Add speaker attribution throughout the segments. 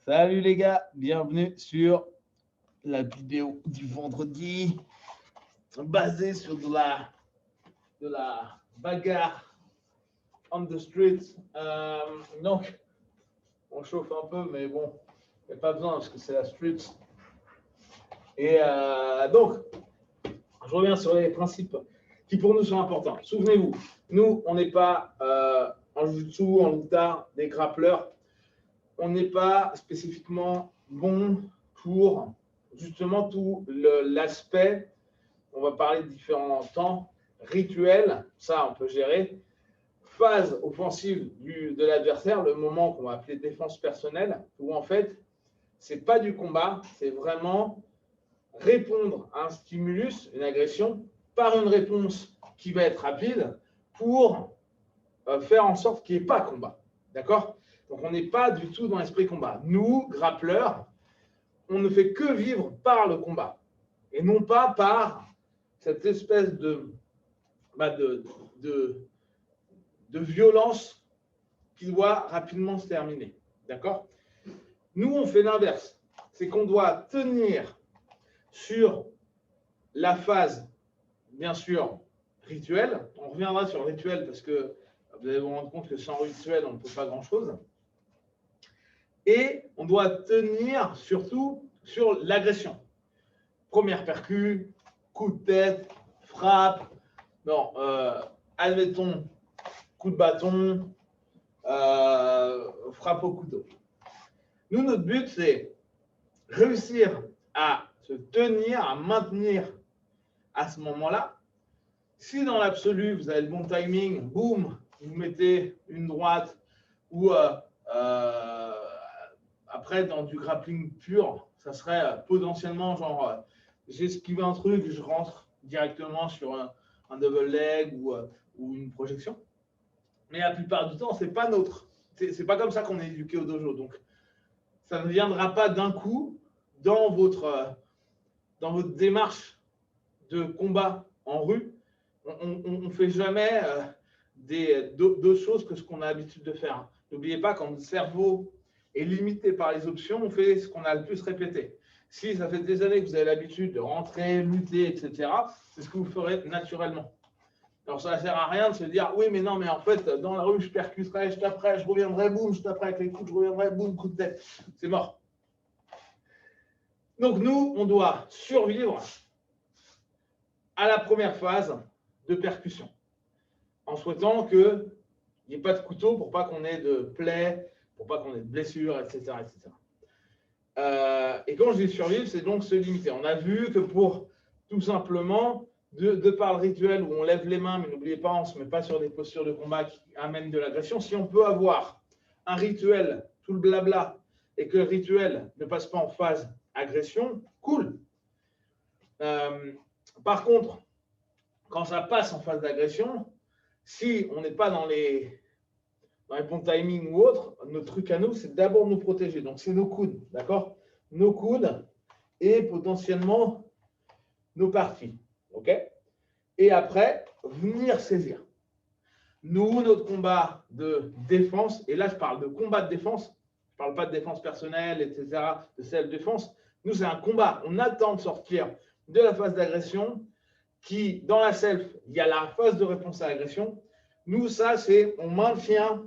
Speaker 1: Salut les gars, bienvenue sur la vidéo du vendredi basée sur de la bagarre on the street. Donc, on chauffe un peu, mais bon, il n'y a pas besoin parce que c'est la street. Et donc, je reviens sur les principes qui pour nous sont importants. Souvenez-vous, nous, on n'est pas en jiu-jitsu, en luttard, des grappleurs. On n'est pas spécifiquement bon pour justement tout l'aspect, on va parler de différents temps, rituels, ça on peut gérer, phase offensive de l'adversaire, le moment qu'on va appeler défense personnelle, où en fait, c'est pas du combat, c'est vraiment répondre à un stimulus, une agression, par une réponse qui va être rapide pour faire en sorte qu'il n'y ait pas combat. D'accord ? Donc, on n'est pas du tout dans l'esprit combat. Nous, grappleurs, on ne fait que vivre par le combat et non pas par cette espèce de violence qui doit rapidement se terminer. D'accord ? Nous, on fait l'inverse. C'est qu'on doit tenir sur la phase, bien sûr, rituelle. On reviendra sur le rituel parce que vous allez vous rendre compte que sans rituel, on ne peut pas grand-chose. Et on doit tenir surtout sur l'agression. Première percu, coup de tête, frappe, bon, admettons, coup de bâton, frappe au couteau. Nous, notre but, c'est réussir à se tenir, à maintenir à ce moment-là. Si dans l'absolu, vous avez le bon timing, boum, vous mettez une droite ou après, dans du grappling pur, ça serait potentiellement genre, j'esquive un truc, je rentre directement sur un double leg ou une projection. Mais la plupart du temps, c'est pas notre. C'est pas comme ça qu'on est éduqué au dojo. Donc, ça ne viendra pas d'un coup dans votre démarche de combat en rue. On ne fait jamais d'autres choses que ce qu'on a l'habitude de faire. N'oubliez pas, quand votre cerveau est limité par les options, on fait ce qu'on a le plus répété. Si ça fait des années que vous avez l'habitude de rentrer, lutter, etc., c'est ce que vous ferez naturellement. Alors ça ne sert à rien de se dire oui, mais non, mais en fait, dans la rue, je percuterai, je taperai, je reviendrai, boum, je taperai avec les coups, je reviendrai, boum, coup de tête. C'est mort. Donc nous, on doit survivre à la première phase de percussion, en souhaitant qu'il n'y ait pas de couteau pour pas qu'on ait de plaies, pour pas qu'on ait de blessures, etc. etc. Et quand je dis survivre, c'est donc se limiter. On a vu que pour tout simplement, de par le rituel où on lève les mains, mais n'oubliez pas, on ne se met pas sur des postures de combat qui amènent de l'agression. Si on peut avoir un rituel, tout le blabla, et que le rituel ne passe pas en phase agression, cool. Par contre, quand ça passe en phase d'agression, si on n'est pas dans les bons timings ou autres, notre truc à nous, c'est d'abord nous protéger. Donc, c'est nos coudes, d'accord ? Nos coudes et potentiellement nos parties, ok ? Et après, venir saisir. Nous, notre combat de défense, et là, je parle de combat de défense, je ne parle pas de défense personnelle, etc., de self-défense. Nous, c'est un combat. On attend de sortir de la phase d'agression qui, dans la self, il y a la phase de réponse à l'agression. Nous, ça, c'est on maintient,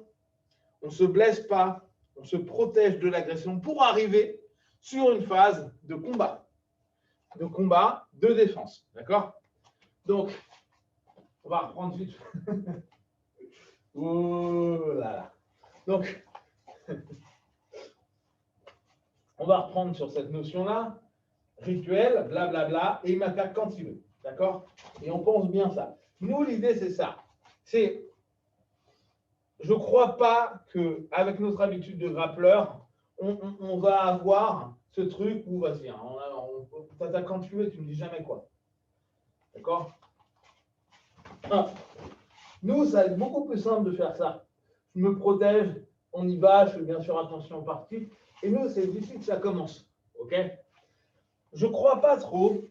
Speaker 1: on ne se blesse pas, on se protège de l'agression pour arriver sur une phase de combat de défense. D'accord ? Donc, on va reprendre vite. Oh là là. Donc, on va reprendre sur cette notion-là, rituel, blablabla, et il m'attaque quand il veut. D'accord ? Et on pense bien ça. Nous, l'idée, c'est ça. C'est, je ne crois pas qu'avec notre habitude de grappleur, on va avoir ce truc où, vas-y, on t'attaque quand tu veux et tu ne me dis jamais quoi. D'accord ? Nous, ça va être beaucoup plus simple de faire ça. Je me protège, on y va, je fais bien sûr attention aux parties. Et nous, c'est d'ici que ça commence. Ok ? Je ne crois pas trop,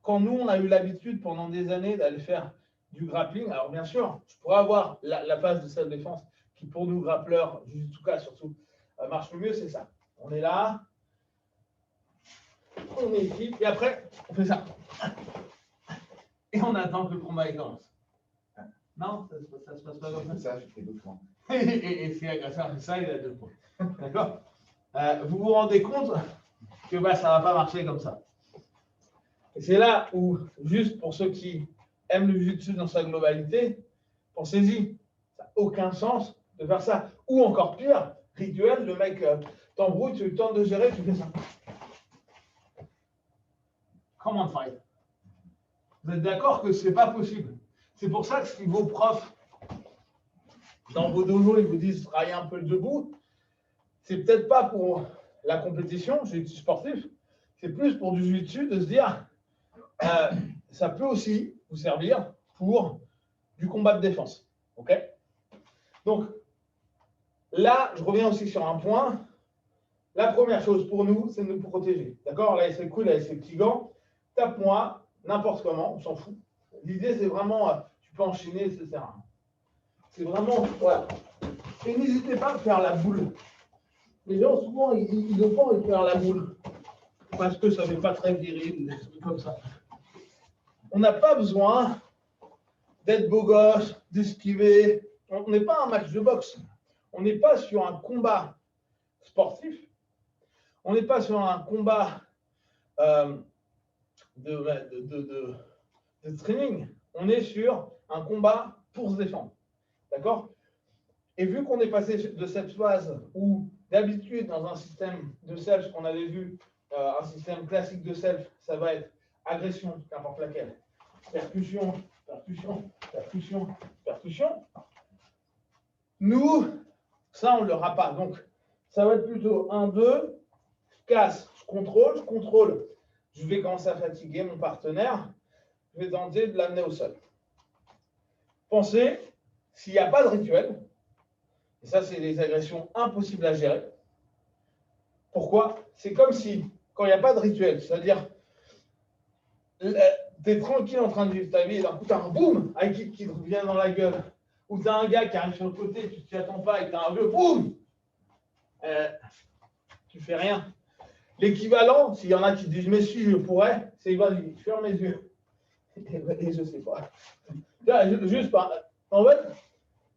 Speaker 1: quand nous, on a eu l'habitude pendant des années d'aller faire du grappling. Alors, bien sûr, je pourrais avoir la phase de self-défense qui, pour nous, grappleurs, Jujutsuka surtout, marche le mieux, c'est ça. On est là. On équipe. Et après, on fait ça. Et on attend que le combat commence. Non, ça se passe pas comme ça.
Speaker 2: Je fais 2 points.
Speaker 1: Et si l'agresseur fait ça, il a 2 points. D'accord. Vous vous rendez compte que bah, ça ne va pas marcher comme ça. Et c'est là où, juste pour ceux qui aiment le jiu-jitsu dans sa globalité, pensez-y, ça n'a aucun sens de faire ça. Ou encore pire, rituel, le mec t'embrouille, tu tentes de gérer, tu fais ça. Comment fight? Vous êtes d'accord que ce n'est pas possible? C'est pour ça que si vos profs, dans vos dojos, ils vous disent travailler un peu le debout, c'est peut-être pas pour la compétition, jiu-jitsu sportif, c'est plus pour du jiu-jitsu de se dire ça peut aussi vous servir pour du combat de défense. Ok? Donc, là, je reviens aussi sur un point. La première chose pour nous, c'est de nous protéger. D'accord? Là, c'est cool avec ces petits gants. Tape-moi, n'importe comment, on s'en fout. L'idée, c'est vraiment, tu peux enchaîner, etc. C'est vraiment, voilà. Et n'hésitez pas à faire la boule. Les gens, souvent, ils ont pas envie de faire la boule. Parce que ça ne fait pas très viril, des trucs comme ça. On n'a pas besoin d'être beau gosse, d'esquiver. On n'est pas un match de boxe. On n'est pas sur un combat sportif. On n'est pas sur un combat de training. On est sur un combat pour se défendre. D'accord? Et vu qu'on est passé de cette phase où, d'habitude, dans un système de self, qu'on avait vu, un système classique de self, ça va être agression, n'importe laquelle, percussion, percussion, percussion, percussion. Nous, ça, on ne l'aura pas. Donc, ça va être plutôt 1, 2, je casse, je contrôle. Je vais commencer à fatiguer mon partenaire. Je vais tenter de l'amener au sol. Pensez, s'il n'y a pas de rituel, et ça, c'est des agressions impossibles à gérer. Pourquoi? C'est comme si, quand il n'y a pas de rituel, c'est-à-dire, tu es tranquille en train de vivre ta vie, et d'un coup, tu as un boum, un kick qui te vient dans la gueule. Ou tu as un gars qui arrive sur le côté, tu ne t'y attends pas, et tu as un vieux boum. Tu fais rien. L'équivalent, s'il y en a qui disent, mais si je pourrais, c'est vas-y, ferme les yeux. Et je ne sais pas. Là, juste pas. En fait,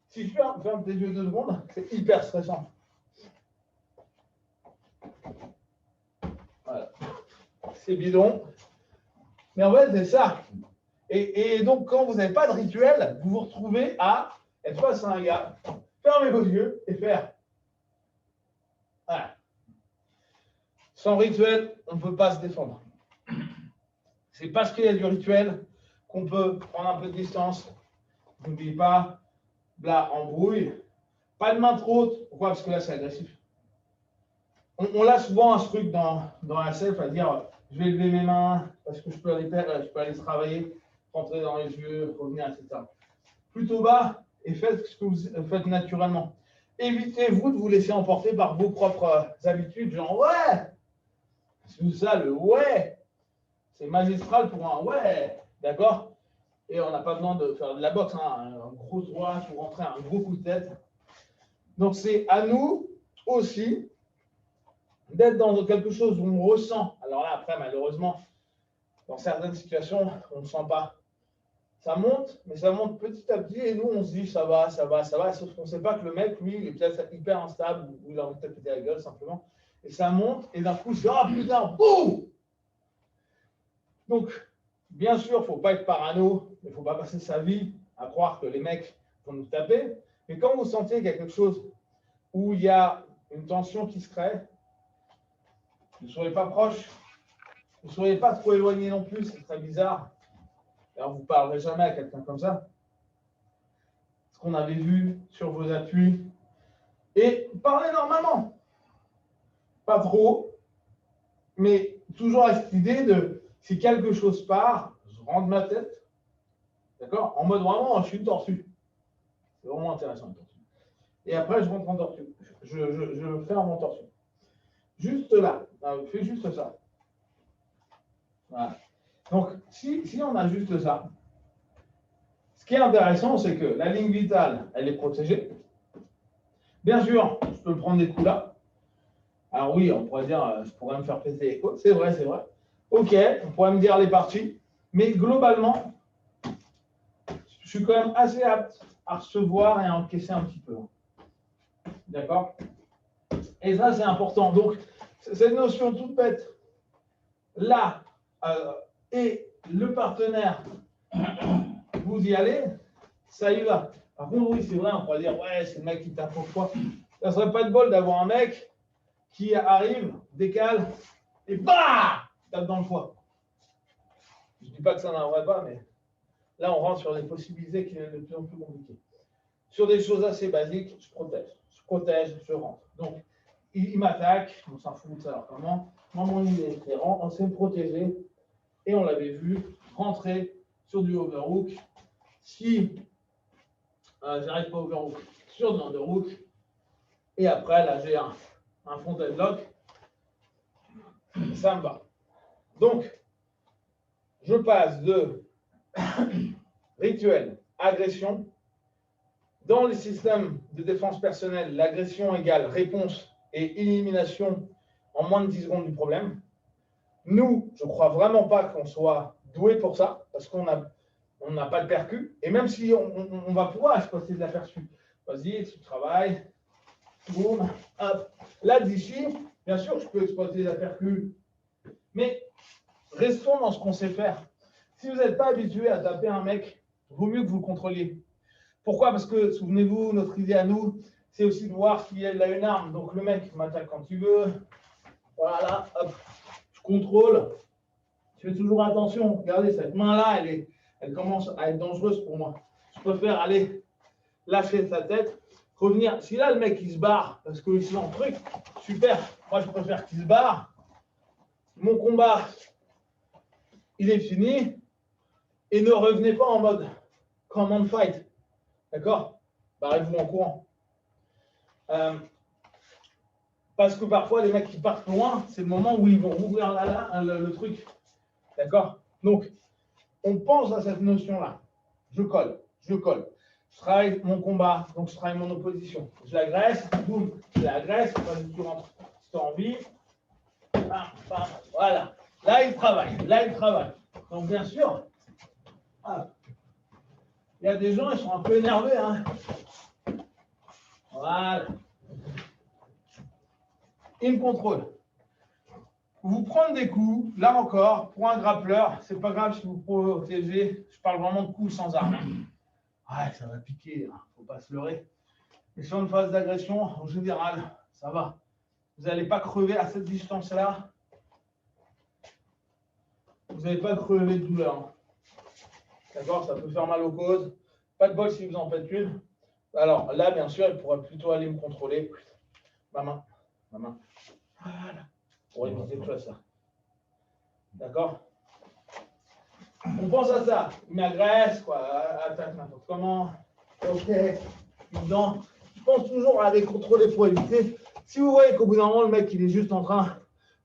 Speaker 1: si tu fermes tes yeux 2 secondes, c'est hyper stressant. Voilà. C'est bidon. Mais en fait, c'est ça. Et donc, quand vous n'avez pas de rituel, vous vous retrouvez à être face à un gars, fermer vos yeux et faire. Voilà. Sans rituel, on ne peut pas se défendre. C'est parce qu'il y a du rituel qu'on peut prendre un peu de distance. N'oubliez pas, là, embrouille. Pas de main trop haute. Pourquoi? Parce que là, c'est agressif. On a souvent ce truc dans la self à dire je vais lever mes mains parce que je peux aller travailler, rentrer dans les yeux, revenir, etc. Plutôt bas et faites ce que vous faites naturellement. Évitez-vous de vous laisser emporter par vos propres habitudes, genre ouais. C'est ça, le ouais. C'est magistral pour un ouais. D'accord? Et on n'a pas besoin de faire de la boxe, hein, un gros droit pour rentrer un gros coup de tête. Donc c'est à nous aussi d'être dans quelque chose où on ressent. Alors là, après, malheureusement, dans certaines situations, on ne sent pas. Ça monte, mais ça monte petit à petit, et nous, on se dit, ça va, sauf qu'on ne sait pas que le mec, lui, il est peut-être hyper instable, ou il a envie de taper la gueule, simplement. Et ça monte, et d'un coup, je dis, ah putain, boum! Donc, bien sûr, il ne faut pas être parano, il ne faut pas passer sa vie à croire que les mecs vont nous taper, mais quand vous sentez qu'il y a quelque chose où il y a une tension qui se crée, ne soyez pas proche, ne soyez pas trop éloigné non plus, c'est très bizarre. Alors, vous ne parlerez jamais à quelqu'un comme ça. Ce qu'on avait vu sur vos appuis. Et parlez normalement. Pas trop, mais toujours avec cette idée de si quelque chose part, je rentre ma tête. D'accord? En mode vraiment, je suis torsu. C'est vraiment intéressant, le torsu. Et après, je rentre en torsu. Je ferme mon torsu. Juste là. Fais juste ça. Voilà. Donc, si on a juste ça, ce qui est intéressant, c'est que la ligne vitale, elle est protégée. Bien sûr, je peux prendre des coups là. Alors oui, on pourrait dire, je pourrais me faire péter les côtes. C'est vrai, c'est vrai. Ok, on pourrait me dire les parties. Mais globalement, je suis quand même assez apte à recevoir et à encaisser un petit peu. D'accord? Et ça, c'est important. Donc, cette notion toute bête, là, et le partenaire, vous y allez, ça y va. Par contre, oui, c'est vrai, on pourrait dire, ouais, c'est le mec qui tape au foie. Ça serait pas de bol d'avoir un mec qui arrive, décale, et bah, tape dans le foie. Je ne dis pas que ça n'arriverait pas, mais là, on rentre sur des possibilités qui sont de plus en plus compliquées. Sur des choses assez basiques, je protège, je rentre. Donc, il m'attaque, on s'en fout de savoir comment. Moi, mon idée, c'est on s'est protégé, et on l'avait vu, rentrer sur du overhook. Si j'arrive pas overhook, sur de l'underhook, et après, là, j'ai un frontal lock, ça me va. Donc, je passe de rituel, agression. Dans les systèmes de défense personnelle, l'agression égale réponse et élimination en moins de 10 secondes du problème. Nous, je ne crois vraiment pas qu'on soit doué pour ça, parce qu'on n'a pas de percu. Et même si on va pouvoir exploiter de l'aperçu, vas-y, tu travailles, boum, hop. Là, d'ici, bien sûr, je peux exploiter la percu, mais restons dans ce qu'on sait faire. Si vous n'êtes pas habitué à taper un mec, il vaut mieux que vous le contrôliez. Pourquoi? Parce que, souvenez-vous, notre idée à nous, c'est aussi de voir s'il a une arme. Donc, le mec m'attaque quand il veut. Voilà, hop, je contrôle. Je fais toujours attention. Regardez, cette main-là, elle commence à être dangereuse pour moi. Je préfère aller lâcher sa tête, revenir. Si là, le mec, il se barre parce qu'il se lance truc, super. Moi, je préfère qu'il se barre. Mon combat, il est fini. Et ne revenez pas en mode command fight. D'accord? Barrez-vous en courant. Parce que parfois, les mecs qui partent loin, c'est le moment où ils vont rouvrir le truc. D'accord? Donc, on pense à cette notion-là. Je colle. Je travaille mon combat, donc je travaille mon opposition. Je l'agresse, boum, je l'agresse, tu rentres. Si tu as envie, bam, bam, voilà. Là, il travaille. Donc, bien sûr, il y a des gens, ils sont un peu énervés. Hein. Voilà. Il me contrôle. Vous prendre des coups, là encore, pour un grappleur, c'est pas grave si vous protégez. Je parle vraiment de coups sans arme. Ouais, ça va piquer, hein, faut pas se leurrer. Et sur une phase d'agression, en général, ça va. Vous n'allez pas crever à cette distance-là. Vous n'allez pas crever de douleur. D'accord? Ça peut faire mal aux côtes. Pas de bol si vous en faites une. Alors là, bien sûr, il pourrait plutôt aller me contrôler. Ma main. Voilà. Pour éviter tout ça. D'accord? On pense à ça. Il m'agresse, quoi. Attaque n'importe comment. Ok. Dedans. Je pense toujours à les contrôler pour éviter. Si vous voyez qu'au bout d'un moment, le mec, il est juste en train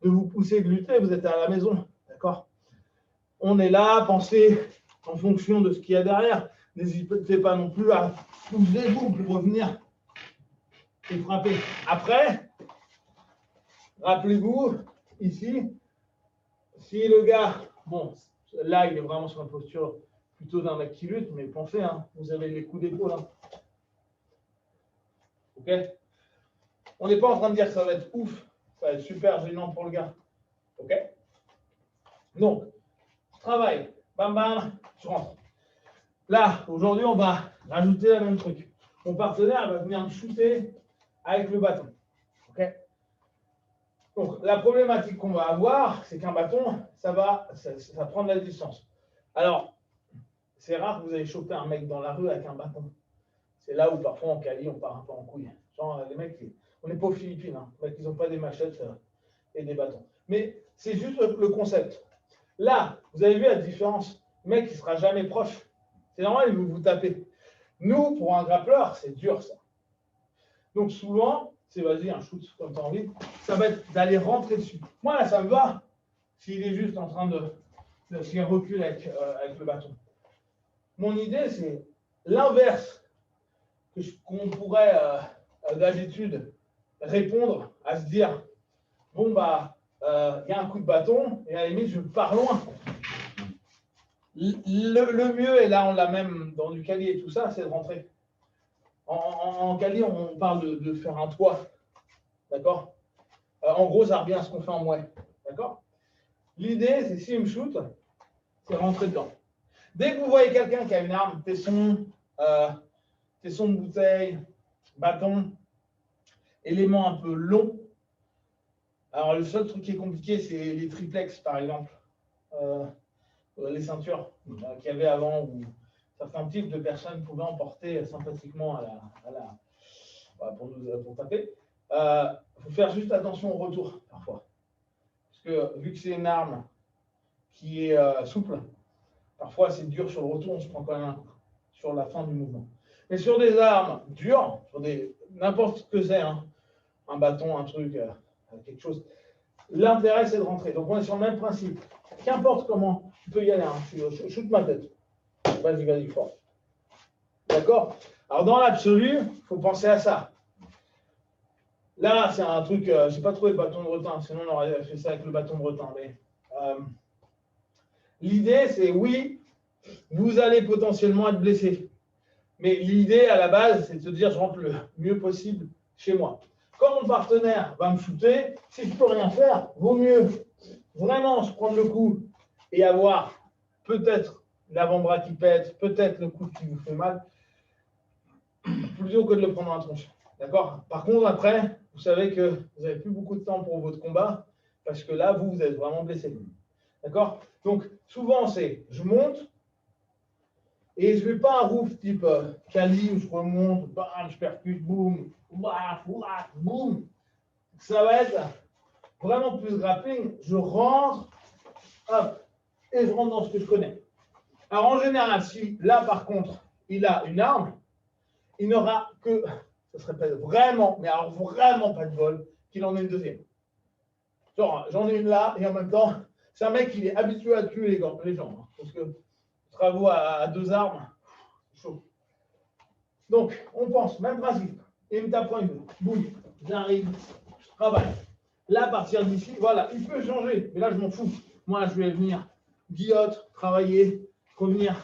Speaker 1: de vous pousser de lutter, vous êtes à la maison. D'accord? On est là, pensez en fonction de ce qu'il y a derrière. N'hésitez pas non plus à pousser vous pour revenir et frapper. Après, rappelez-vous, ici, si le gars, bon, là, il est vraiment sur une posture plutôt d'un mec qui lutte, mais pensez, hein, vous avez les coups d'épaule. Hein. Ok? On n'est pas en train de dire que ça va être ouf, ça va être super gênant pour le gars. Ok? Donc, je travaille, bam bam, je rentre. Là, aujourd'hui, on va rajouter le même truc. Mon partenaire va venir me shooter avec le bâton. Ok? Donc, la problématique qu'on va avoir, c'est qu'un bâton, ça prend de la distance. Alors, c'est rare que vous allez choper un mec dans la rue avec un bâton. C'est là où parfois en Cali, on part un peu en couille. Genre, les mecs, on n'est pas aux Philippines, hein. Les mecs, ils n'ont pas des machettes et des bâtons. Mais c'est juste le concept. Là, vous avez vu la différence. Le mec, il ne sera jamais proche. C'est normal, il veut vous taper. Nous, pour un grappleur, c'est dur, ça. Donc, souvent, c'est vas-y, un shoot comme tu as envie, ça va être d'aller rentrer dessus. Moi, là, ça me va s'il est juste en train s'il recule avec le bâton. Mon idée, c'est l'inverse qu'on pourrait d'habitude répondre à se dire bon, bah, il y a un coup de bâton, et à la limite, je pars loin. Le mieux, et là, on l'a même dans du Kali et tout ça, c'est de rentrer. En Kali, on parle de faire un toit. D'accord? En gros, ça revient à ce qu'on fait en mouet. D'accord? L'idée, c'est si il me shoot, c'est rentrer dedans. Dès que vous voyez quelqu'un qui a une arme, tesson de bouteille, bâton, élément un peu long. Alors, le seul truc qui est compliqué, c'est les triplex, par exemple. Les ceintures qu'il y avait avant, où certains types de personnes pouvaient emporter sympathiquement pour taper. Il faut faire juste attention au retour, parfois. Parce que vu que c'est une arme qui est souple, parfois c'est dur sur le retour, on se prend quand même un coup sur la fin du mouvement. Mais sur des armes dures, sur n'importe ce que c'est, hein, un bâton, un truc, quelque chose, l'intérêt c'est de rentrer. Donc on est sur le même principe. Qu'importe comment, tu peux y aller, hein, shoot ma tête. Vas-y, fort. D'accord? Alors dans l'absolu, il faut penser à ça. Là, c'est un truc, je n'ai pas trouvé le bâton de retin, sinon on aurait fait ça avec le bâton de retin. Mais l'idée, c'est oui, vous allez potentiellement être blessé. Mais l'idée, à la base, c'est de se dire, je rentre le mieux possible chez moi. Quand mon partenaire va me shooter, si je ne peux rien faire, vaut mieux vraiment se prendre le coup et avoir peut-être l'avant-bras qui pète, peut-être le coude qui vous fait mal, plutôt que de le prendre dans la tronche. D'accord? Par contre, après, vous savez que vous n'avez plus beaucoup de temps pour votre combat, parce que là, vous êtes vraiment blessé. D'accord? Donc, souvent, c'est je monte, et je ne vais pas un roof type Kali où je remonte, bam, je percute, boum, boum. Ça va être vraiment plus grappling. Je rentre, hop, et je rentre dans ce que je connais. Alors, en général, si là, par contre, il a une arme, il n'aura que, ça serait peut-être vraiment, mais alors vraiment pas de bol, qu'il en ait une deuxième. Genre, j'en ai une là, et en même temps, c'est un mec qui est habitué à tuer les gens. Hein, parce que travaux à deux armes, c'est chaud. Donc, on pense, même principe. Il me tape une boum, j'arrive, je travaille. Là, à partir d'ici, voilà, il peut changer, mais là, je m'en fous. Moi, je vais venir guillotte, travailler, revenir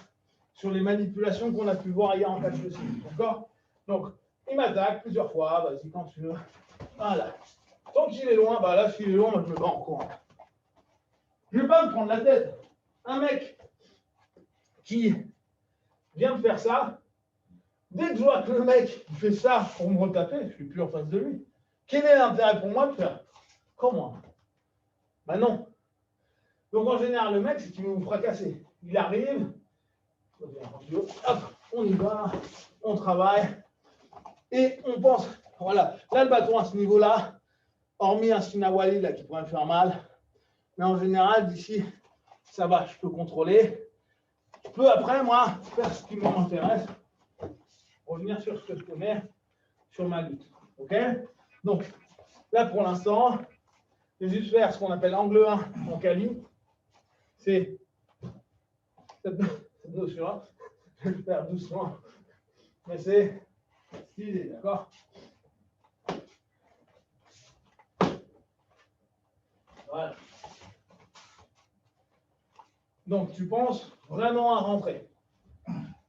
Speaker 1: sur les manipulations qu'on a pu voir hier en catch aussi. D'accord? Donc, il m'attaque plusieurs fois, vas-y, quand tu veux. Voilà. Tant qu'il est loin, bah là, s'il est loin, moi, je me bats en courant. Je ne vais pas me prendre la tête. Un mec qui vient de faire ça, dès que je vois que le mec fait ça pour me retaper, je ne suis plus en face de lui. Quel est l'intérêt pour moi de faire? Comment? Ben non. Donc en général, le mec, c'est qu'il veut vous fracasser. Il arrive, hop, on y va, on travaille, et on pense, voilà, là le bâton à ce niveau-là, hormis un Sinawali là qui pourrait me faire mal, mais en général, d'ici, ça va, je peux contrôler. Je peux après, moi, faire ce qui m'intéresse, revenir sur ce que je connais, sur ma lutte. OK? Donc, là, pour l'instant, je vais juste faire ce qu'on appelle angle 1 en Kali. C'est cette notion-là. Je vais le faire doucement. Mais c'est l'idée, d'accord? Voilà. Donc, tu penses vraiment à rentrer.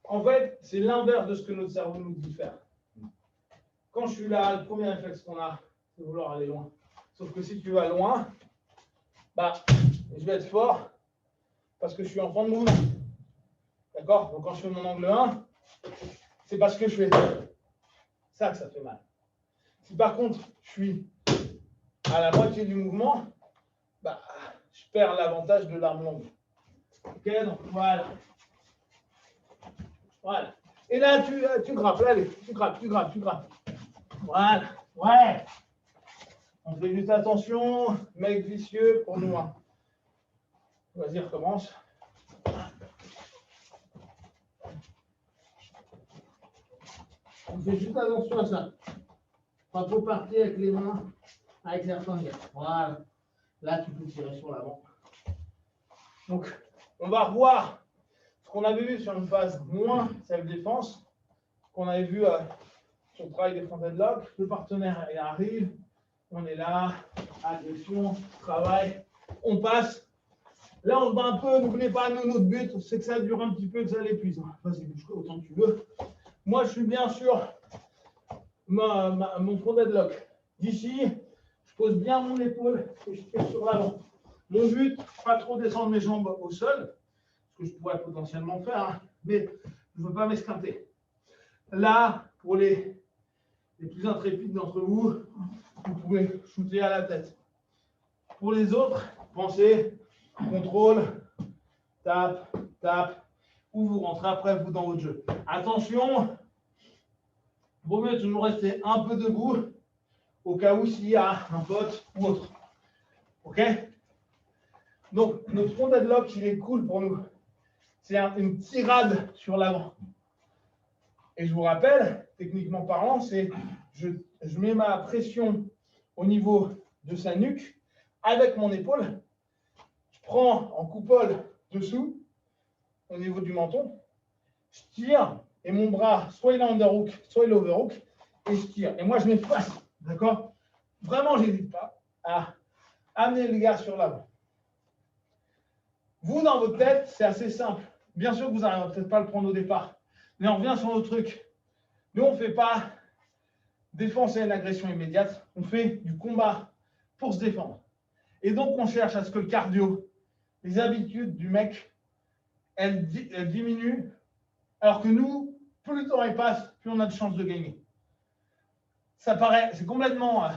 Speaker 1: En fait, c'est l'inverse de ce que notre cerveau nous dit faire. Quand je suis là, le premier réflexe qu'on a, c'est de vouloir aller loin. Sauf que si tu vas loin, bah, je vais être fort parce que je suis en fin de mouvement. D'accord? Donc, quand je fais mon angle 1, c'est parce que je fais ça que ça fait mal. Si par contre, je suis à la moitié du mouvement, bah, je perds l'avantage de l'arme longue. Ok, donc voilà. Voilà. Et là, tu grappes. Allez, tu grappes. Voilà. Ouais. On fait juste attention, mec vicieux pour nous. Hein. Vas-y, recommence. On fait juste attention à ça. Pas trop partir avec les mains, avec les fingers. Voilà. Là, tu peux tirer sur l'avant. Donc, on va revoir ce qu'on avait vu sur une phase moins self-défense, qu'on avait vu sur le travail des front headlock. Le partenaire il arrive, on est là, agression, travail, on passe. Là, on se bat un peu, n'oubliez pas, nous, notre but, c'est que ça dure un petit peu, que ça l'épuise. Vas-y, bouge-toi autant que tu veux. Moi, je suis bien sûr mon front deadlock. D'ici, je pose bien mon épaule et je tire sur l'avant. Mon but, pas trop descendre mes jambes au sol, ce que je pourrais potentiellement faire, hein, mais je ne veux pas m'esquinter. Là, pour les plus intrépides d'entre vous, vous pouvez shooter à la tête. Pour les autres, pensez, contrôle, tape, tape, ou vous rentrez après vous dans votre jeu. Attention, il vaut mieux toujours rester un peu debout au cas où s'il y a un pote ou autre. OK? Donc, notre front deadlock, il est cool pour nous. C'est une tirade sur l'avant. Et je vous rappelle, techniquement parlant, c'est je mets ma pression au niveau de sa nuque avec mon épaule. Je prends en coupole dessous, au niveau du menton. Je tire et mon bras, soit il est underhook, soit il est overhook, et je tire. Et moi, je m'efface. D'accord? Vraiment, je n'hésite pas à amener le gars sur l'avant. Vous, dans votre tête, c'est assez simple. Bien sûr que vous n'arriverez peut-être pas à le prendre au départ. Mais on revient sur nos trucs. Nous, on ne fait pas défense et une agression immédiate. On fait du combat pour se défendre. Et donc, on cherche à ce que le cardio, les habitudes du mec, elles diminuent. Alors que nous, plus le temps il passe, plus on a de chances de gagner. Ça paraît, c'est complètement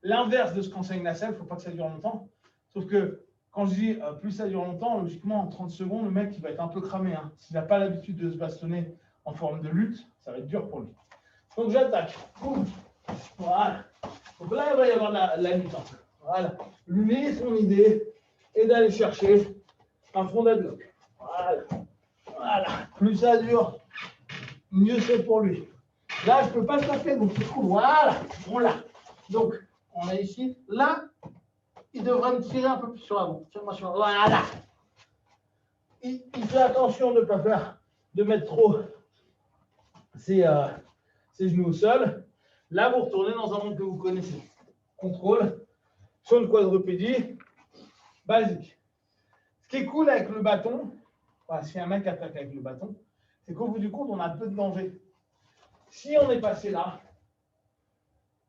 Speaker 1: l'inverse de ce qu'enseigne Nassel. Il ne faut pas que ça dure longtemps. Sauf que quand je dis plus ça dure longtemps, logiquement, en 30 secondes, le mec il va être un peu cramé. Hein. S'il n'a pas l'habitude de se bastonner en forme de lutte, ça va être dur pour lui. Donc j'attaque. Voilà. Donc là, il va y avoir la lutte. Voilà. Lui, son idée est d'aller chercher un front deadlock. Voilà. Voilà. Plus ça dure, mieux c'est pour lui. Là, je ne peux pas taper, donc c'est cool. Voilà. On l'a. Donc, on a ici. Là, il devrait me tirer un peu plus sur l'avant. Voilà. Il fait attention de ne pas faire, de mettre trop ses genoux au sol. Là, vous retournez dans un monde que vous connaissez. Contrôle, sur une quadrupédie, basique. Ce qui est cool avec le bâton, enfin, si un mec attaque avec le bâton, c'est qu'au bout du compte, on a peu de danger. Si on est passé là,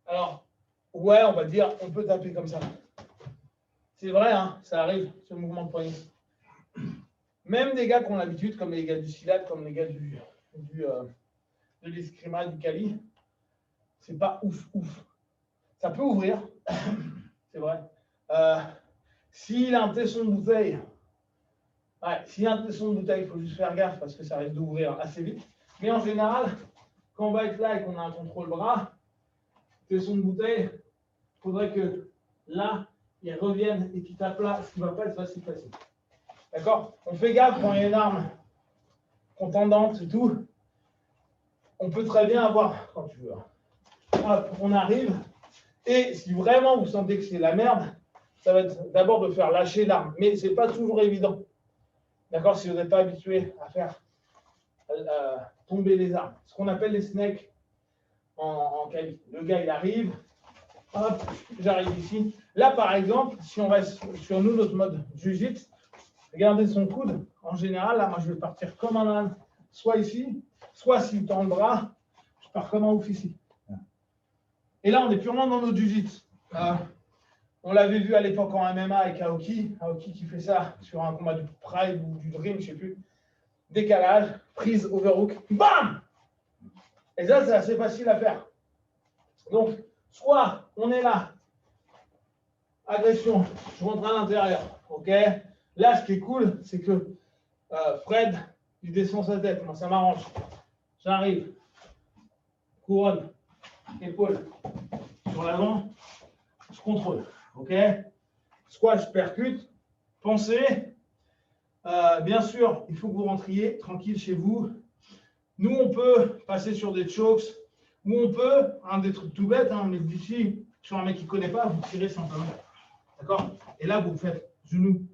Speaker 1: alors, ouais, on va dire, on peut taper comme ça. C'est vrai, hein, ça arrive, ce mouvement de poignet. Même des gars qui ont l'habitude, comme les gars du Silat, comme les gars de l'escrima, du Cali, c'est pas ouf. Ça peut ouvrir, c'est vrai. S'il a un tesson de bouteille, s'il y a un tesson de bouteille, il faut juste faire gaffe parce que ça risque d'ouvrir assez vite. Mais en général, quand on va être là et qu'on a un contrôle bras, tesson de bouteille, il faudrait que là, il revienne et qu'il tape là, ce qui ne va pas être facile. D'accord? On fait gaffe quand il y a une arme contendante et tout. On peut très bien avoir, quand tu veux, hop, on arrive, et si vraiment vous sentez que c'est la merde, ça va être d'abord de faire lâcher l'arme. Mais ce n'est pas toujours évident. D'accord? Si vous n'êtes pas habitué à faire tomber les armes. Ce qu'on appelle les snakes en Cali. Le gars, il arrive, hop, j'arrive ici. Là, par exemple, si on reste sur nous, notre mode jiu-jitsu, regardez son coude. En général, là, moi, je vais partir comme un âne, soit ici, soit s'il tend le bras, je pars comme un ouf ici. Et là, on est purement dans notre jiu-jitsu. On l'avait vu à l'époque en MMA avec Aoki. Aoki qui fait ça sur un combat du Pride ou du Dream, je ne sais plus. Décalage, prise, overhook, bam! Et ça, c'est assez facile à faire. Donc, soit on est là, agression, je rentre à l'intérieur, ok? Là, ce qui est cool, c'est que Fred, il descend sa tête, moi ça m'arrange. J'arrive, couronne, épaule, sur l'avant, je contrôle, ok? Soit je percute, pensez, bien sûr, il faut que vous rentriez tranquille chez vous. Nous, on peut passer sur des chokes, ou on peut, des trucs tout bêtes, mais d'ici, sur un mec qui ne connaît pas, vous tirez simplement. D'accord? Et là, vous faites genou.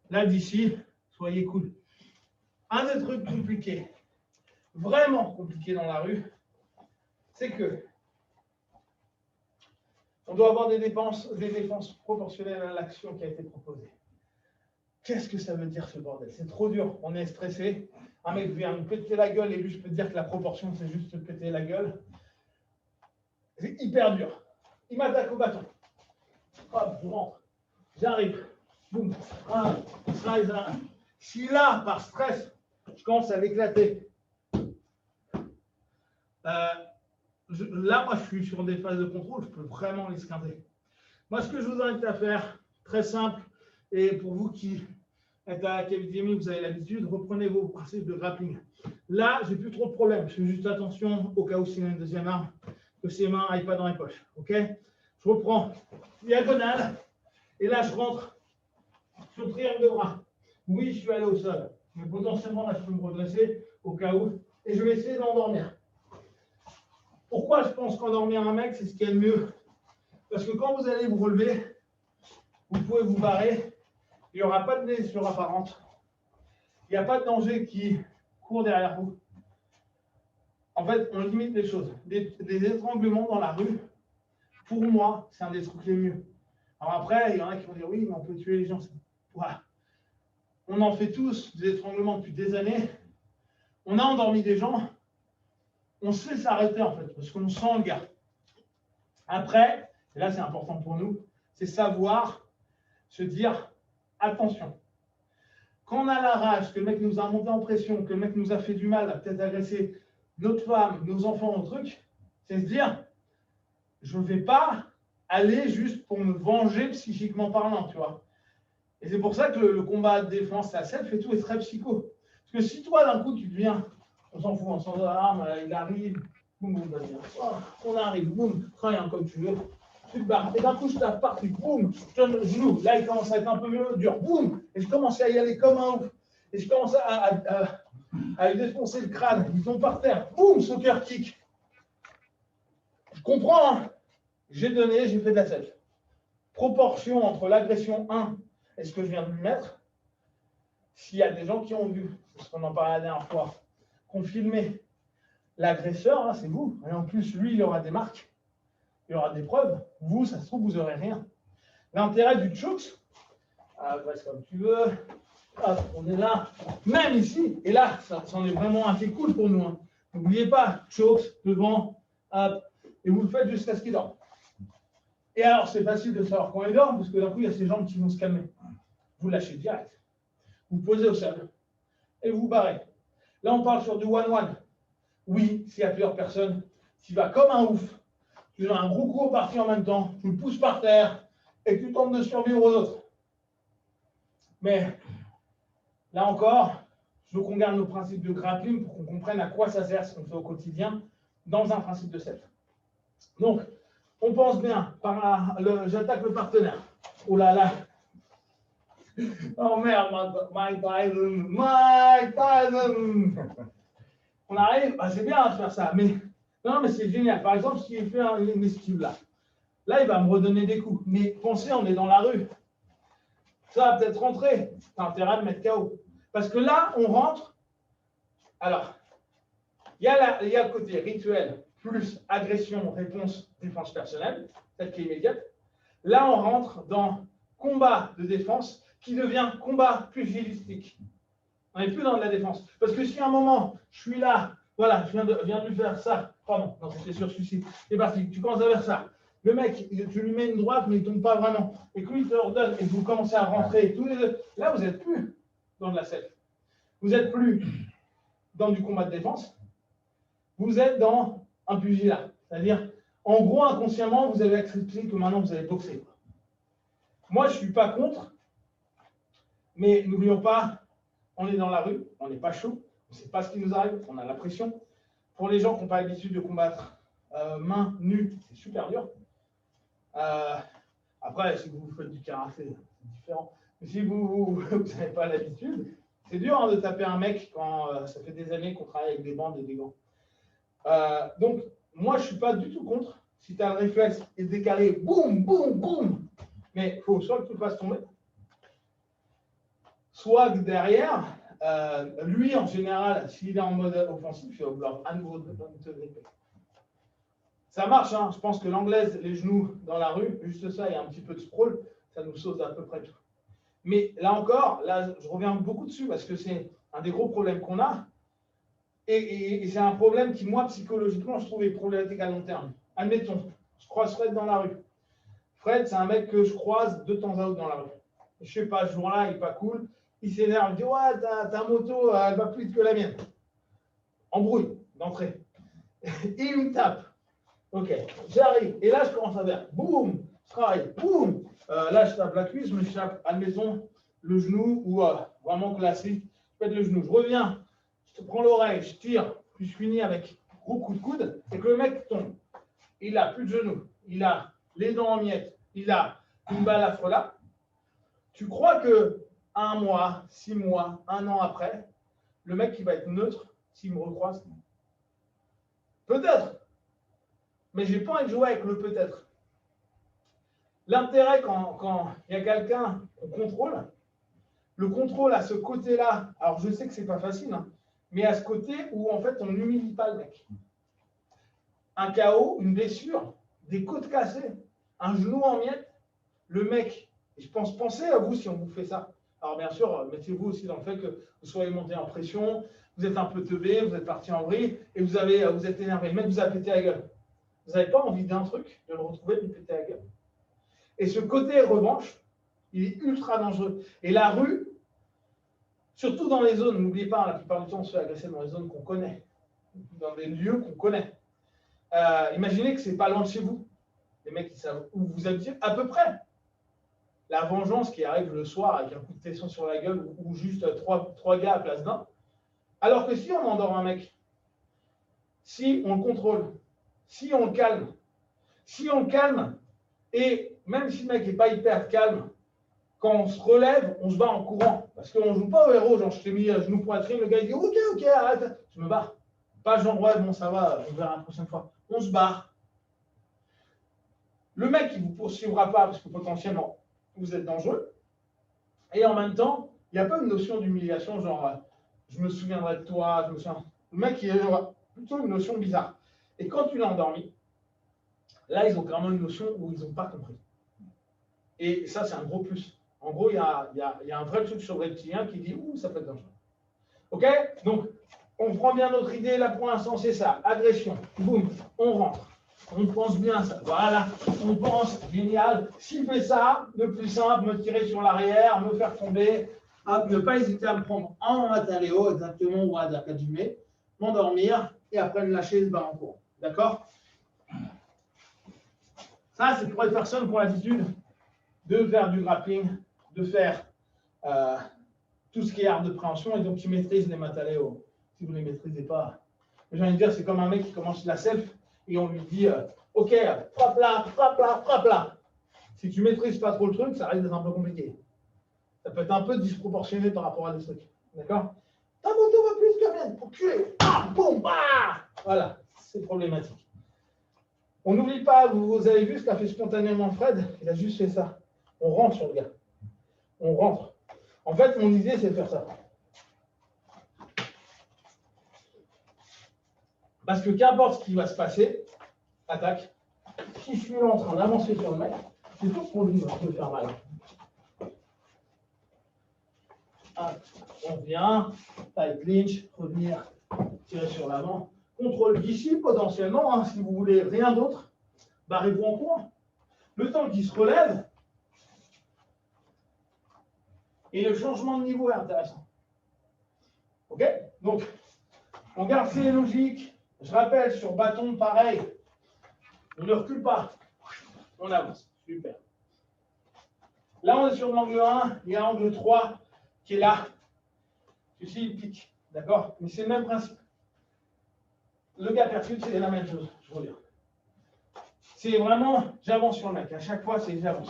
Speaker 1: Là, d'ici, soyez cool. Un des trucs compliqués, vraiment compliqués dans la rue, c'est que On doit avoir des défenses proportionnelles à l'action qui a été proposée. Qu'est-ce que ça veut dire ce bordel? C'est trop dur, on est stressé. Un mec vient nous péter la gueule et lui, je peux te dire que la proportion, c'est juste te péter la gueule. C'est hyper dur. Il m'attaque au bâton. Hop, je rentre. J'arrive. Boum. Si là, par stress, je commence à l'éclater, là, moi, je suis sur des phases de contrôle, je peux vraiment l'esquinter. Moi, ce que je vous invite à faire, très simple, et pour vous qui êtes à l'académie, vous avez l'habitude, reprenez vos principes de grappling. Là, j'ai plus trop de problèmes. Je fais juste attention au cas où c'est une deuxième arme, que ses mains n'aillent pas dans les poches. Ok? Je reprends diagonale, et là, je rentre sur le triangle de bras. Oui, je suis allé au sol, mais potentiellement, là, je peux me redresser au cas où, et je vais essayer d'endormir. Pourquoi je pense qu'endormir un mec, c'est ce qui est le mieux? Parce que quand vous allez vous relever, vous pouvez vous barrer, il n'y aura pas de blessure apparente, il n'y a pas de danger qui court derrière vous. En fait, on limite les choses. Des étranglements dans la rue, pour moi, c'est un des trucs les mieux. Alors après, il y en a qui vont dire oui, mais on peut tuer les gens. Voilà. On en fait tous des étranglements depuis des années. On a endormi des gens. On sait s'arrêter en fait, parce qu'on sent le gars. Après, et là c'est important pour nous, c'est savoir se dire attention. Quand on a la rage, que le mec nous a monté en pression, que le mec nous a fait du mal, a peut-être agressé notre femme, nos enfants, nos trucs, c'est se dire je ne vais pas aller juste pour me venger psychiquement parlant, tu vois. Et c'est pour ça que le combat de défense à self et tout est très psycho. Parce que si toi d'un coup tu deviens, on s'en fout, on s'en alarme, il arrive, boum, boum, on arrive, boum, travaille comme tu veux, tu te barres, et d'un coup je tape partout, boum, je donne le genou, là il commence à être un peu mieux dur, boum, et je commence à y aller comme un ouf, et je commence à lui défoncer le crâne, il tombe par terre, boum, soccer kick. Je comprends, hein. J'ai donné, j'ai fait de la self. Proportion entre l'agression 1 et ce que je viens de lui mettre, s'il y a des gens qui ont vu, parce qu'on en parlait la dernière fois, qu'on filmait l'agresseur, hein, c'est vous, et en plus, lui, il aura des marques, il aura des preuves, vous, ça se trouve, vous n'aurez rien. L'intérêt du chokes, reste comme tu veux, hop, on est là, même ici, et là, ça en est vraiment assez cool pour nous. Hein. N'oubliez pas, chokes, devant, hop, et vous le faites jusqu'à ce qu'il dorme. Et alors, c'est facile de savoir quand il dort, parce que d'un coup, il y a ces jambes qui vont se calmer. Vous lâchez direct. Vous posez au sol. Et vous barrez. Là, on parle sur du one-one. Oui, s'il y a plusieurs personnes, tu vas comme un ouf. Tu donnes un gros coup au parti en même temps. Tu le pousses par terre et tu tentes de survivre aux autres. Mais là encore, je veux qu'on garde nos principes de grappling pour qu'on comprenne à quoi ça sert ce qu'on fait au quotidien dans un principe de self. Donc, on pense bien, j'attaque le partenaire. Oh là là. Oh merde, Mike Tyson. On arrive, c'est bien de faire ça, mais non, mais c'est génial. Par exemple, s'il fait une esquive là, il va me redonner des coups. Mais pensez, on est dans la rue. Ça va peut-être rentrer. T'as intérêt à me mettre KO. Parce que là, on rentre. Alors, il y a le côté rituel plus agression, réponse, défense personnelle, celle qui est immédiate. Là, on rentre dans combat de défense qui devient combat pugilistique. On n'est plus dans de la défense. Parce que si à un moment, je suis là, voilà, je viens de lui faire ça, pardon, non, c'était sur celui-ci, c'est parti, tu commences à faire ça. Le mec, tu lui mets une droite, mais il ne tombe pas vraiment. Et que lui, il te ordonne, et vous commencez à rentrer tous les deux. Là, vous n'êtes plus dans de la self. Vous n'êtes plus dans du combat de défense. Vous êtes dans un pugilat. C'est-à-dire, en gros, inconsciemment, vous avez accepté que maintenant, vous allez boxer. Moi, je ne suis pas contre, mais n'oublions pas, on est dans la rue, on n'est pas chaud, on ne sait pas ce qui nous arrive, on a la pression. Pour les gens qui n'ont pas l'habitude de combattre main nue, c'est super dur. Après, si vous faites du karaté, c'est différent. Mais si vous n'avez pas l'habitude, c'est dur hein, de taper un mec quand ça fait des années qu'on travaille avec des bandes et des gants. Donc, moi, je ne suis pas du tout contre. Si tu as le réflexe et décalé, boum, boum, boum. Mais il faut soit que tu le fasses tomber, soit que derrière, lui, en général, s'il est en mode offensif, il va vouloir à nouveau te gripper. Ça marche, hein. Je pense que l'anglaise, les genoux dans la rue, juste ça et un petit peu de sprawl, ça nous sauve à peu près tout. Mais là encore, là, je reviens beaucoup dessus parce que c'est un des gros problèmes qu'on a. Et c'est un problème qui, moi, psychologiquement, je trouve est problématique à long terme. Admettons, je croise Fred dans la rue. Fred, c'est un mec que je croise de temps à autre dans la rue. Je sais pas, ce jour-là, il n'est pas cool. Il s'énerve, il dit ouais, ta moto, elle va plus vite que la mienne. Embrouille d'entrée. Il me tape. Ok, j'arrive. Et là, je commence à faire boum, je travaille, boum. Là, je tape la cuisse, je me tape, admettons, le genou ou vraiment classique. Je pète le genou. Je reviens, je te prends l'oreille, je tire, puis je finis avec gros coup de coude. Et que le mec tombe. Il n'a plus de genou. Il a les dents en miettes. Il a une balafre là. Tu crois que 1 mois, 6 mois, 1 an après, le mec qui va être neutre s'il me recroise? Peut-être. Mais je n'ai pas envie de jouer avec le peut-être. L'intérêt quand il y a quelqu'un qu'on contrôle, le contrôle à ce côté-là, alors je sais que ce n'est pas facile, hein, mais à ce côté où en fait on n'humilie pas le mec. Un KO, une blessure, des côtes cassées, un genou en miettes, le mec, je pensez à vous si on vous fait ça. Alors bien sûr, mettez-vous aussi dans le fait que vous soyez monté en pression, vous êtes un peu teubé, vous êtes parti en vrille et vous êtes énervé. Le mec vous a pété la gueule. Vous n'avez pas envie d'un truc, de le retrouver, de lui péter la gueule. Et ce côté revanche, il est ultra dangereux. Et la rue, surtout dans les zones, n'oubliez pas, la plupart du temps, on se fait agresser dans les zones qu'on connaît, dans des lieux qu'on connaît. Imaginez que ce n'est pas loin de chez vous. Les mecs qui savent où vous habitez, à peu près. La vengeance qui arrive le soir avec un coup de tesson sur la gueule ou juste trois gars à place d'un. Alors que si on endort un mec, si on le contrôle, si on le calme, et même si le mec n'est pas hyper calme, quand on se relève, on se bat en courant. Parce qu'on ne joue pas au héros, genre je t'ai mis à genoux poitrine, le gars il dit ok, arrête, je me barre. Pas genre ouais, bon ça va, on verra la prochaine fois. On se barre. Le mec il ne vous poursuivra pas parce que potentiellement vous êtes dangereux. Et en même temps, il n'y a pas une notion d'humiliation, genre je me souviendrai de toi, je me souviens. Le mec il aura plutôt une notion bizarre. Et quand tu l'as endormi, là, ils ont vraiment une notion où ils n'ont pas compris. Et ça, c'est un gros plus. En gros, il y a un vrai truc sur le reptilien qui dit « Ouh, ça peut être dangereux ». OK? Donc, on prend bien notre idée, là, pour l'instant, c'est ça. Agression. Boum, on rentre. On pense bien ça. Voilà. On pense, génial. S'il fait ça, le plus simple, me tirer sur l'arrière, me faire tomber, hop, ne pas hésiter à me prendre en mataleo, exactement, ou à Dakadjime, m'endormir, et après me lâcher le bas en cours. D'accord? Ça, c'est pour les personnes qui ont l'habitude de faire du grappling, de faire tout ce qui est art de préhension et donc qui maîtrisent les mataléos. Si vous ne les maîtrisez pas, j'ai envie de dire, c'est comme un mec qui commence la self et on lui dit ok, frappe là, frappe là, frappe là. Si tu ne maîtrises pas trop le truc, ça risque d'être un peu compliqué. Ça peut être un peu disproportionné par rapport à des trucs. D'accord? Ta moto va plus que la mienne, pour tuer. Ah, boum, bah. Voilà, c'est problématique. On n'oublie pas, vous avez vu ce qu'a fait spontanément Fred, il a juste fait ça. On rentre sur le gars. On rentre. En fait, mon idée, c'est de faire ça. Parce que qu'importe ce qui va se passer, attaque. Si je suis là en train d'avancer sur le mec, c'est tout pour lui de faire mal. Ah, on vient, tight clinch, revenir, tirer sur l'avant. Contrôle d'ici, potentiellement, hein, si vous voulez rien d'autre, barrez-vous en courant. Le temps qu'il se relève, et le changement de niveau est intéressant. OK? Donc, on garde ces logiques. Je rappelle, sur bâton, pareil. On ne recule pas. On avance. Super. Là, on est sur l'angle 1. Il y a l'angle 3 qui est là. Celui-ci, il pique. D'accord? Mais c'est le même principe. Le gars percute, c'est la même chose. Je reviens. C'est vraiment, j'avance sur le mec. À chaque fois, c'est j'avance.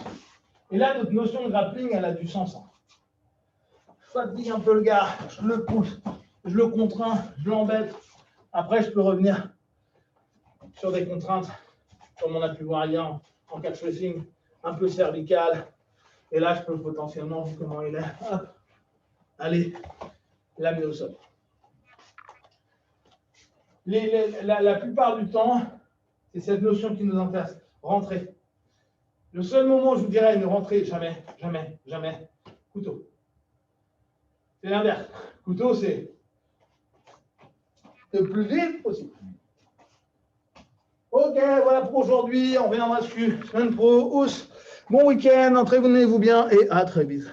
Speaker 1: Et là, notre notion de grappling, elle a du sens. Hein. Je fatigue un peu le gars, je le pousse, je le contrains, je l'embête. Après, je peux revenir sur des contraintes, comme on a pu voir hier en catch wrestling, un peu cervical. Et là, je peux potentiellement, vu comment il est, hop, aller l'amener au sol. La plupart du temps, C'est cette notion qui nous intéresse. Rentrer. Le seul moment où je vous dirais ne rentrez jamais, jamais, jamais. Couteau. C'est l'inverse. Couteau, c'est le plus vite possible. Ok, voilà pour aujourd'hui. On reviendra dessus. Semaine pro, bon week-end, entraînez-vous bien et à très vite.